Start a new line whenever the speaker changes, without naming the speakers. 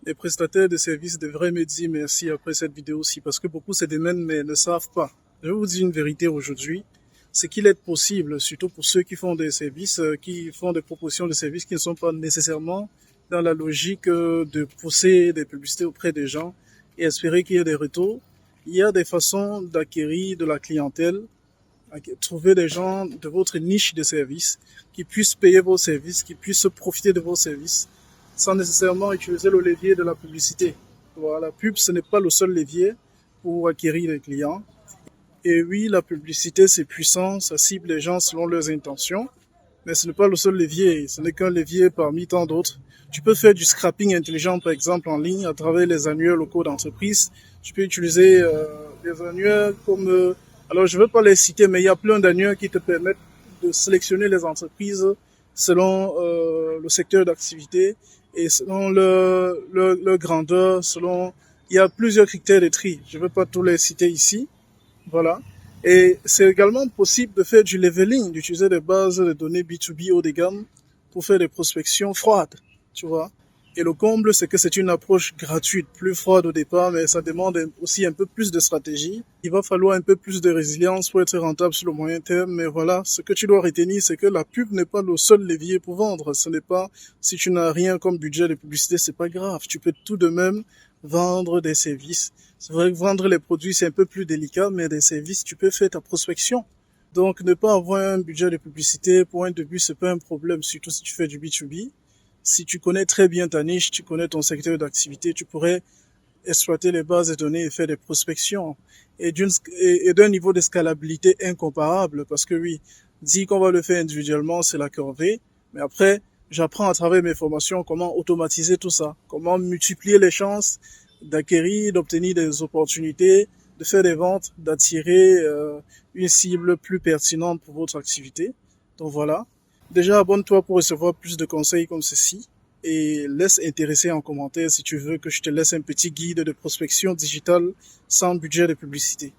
Les prestataires de services devraient me dire merci après cette vidéo-ci parce que beaucoup se démènent mais ne savent pas. Je vais vous dire une vérité aujourd'hui. C'est qu'il est possible, surtout pour ceux qui font des services, qui font des propositions de services qui ne sont pas nécessairement dans la logique de pousser des publicités auprès des gens et espérer qu'il y ait des retours. Il y a des façons d'acquérir de la clientèle, trouver des gens de votre niche de services qui puissent payer vos services, qui puissent profiter de vos services sans nécessairement utiliser le levier de la publicité. Voilà, la pub, ce n'est pas le seul levier pour acquérir des clients. Et oui, la publicité, c'est puissant, ça cible les gens selon leurs intentions, mais ce n'est pas le seul levier, ce n'est qu'un levier parmi tant d'autres. Tu peux faire du scrapping intelligent, par exemple, en ligne, à travers les annuaires locaux d'entreprise. Tu peux utiliser des annuaires comme... alors, je ne veux pas les citer, mais il y a plein d'annuaires qui te permettent de sélectionner les entreprises selon le secteur d'activité et selon leur grandeur, selon... Il y a plusieurs critères de tri. Je ne veux pas tous les citer ici. Voilà. Et c'est également possible de faire du leveling, d'utiliser des bases de données B2B haut de gamme pour faire des prospections froides, tu vois. Et le comble, c'est que c'est une approche gratuite, plus froide au départ, mais ça demande aussi un peu plus de stratégie. Il va falloir un peu plus de résilience pour être rentable sur le moyen terme. Mais voilà, ce que tu dois retenir, c'est que la pub n'est pas le seul levier pour vendre. Ce n'est pas, si tu n'as rien comme budget de publicité, c'est pas grave. Tu peux tout de même vendre des services. C'est vrai que vendre les produits, c'est un peu plus délicat, mais des services, tu peux faire ta prospection. Donc, ne pas avoir un budget de publicité pour un début, c'est pas un problème, surtout si tu fais du B2B. Si tu connais très bien ta niche, tu connais ton secteur d'activité, tu pourrais exploiter les bases de données et faire des prospections. Et d'un niveau de scalabilité incomparable, parce que oui, dire qu'on va le faire individuellement, c'est la corvée. Mais après, j'apprends à travers mes formations comment automatiser tout ça, comment multiplier les chances d'acquérir, d'obtenir des opportunités, de faire des ventes, d'attirer une cible plus pertinente pour votre activité. Donc voilà. Déjà, abonne-toi pour recevoir plus de conseils comme ceci et laisse intéresser en commentaire si tu veux que je te laisse un petit guide de prospection digitale sans budget de publicité.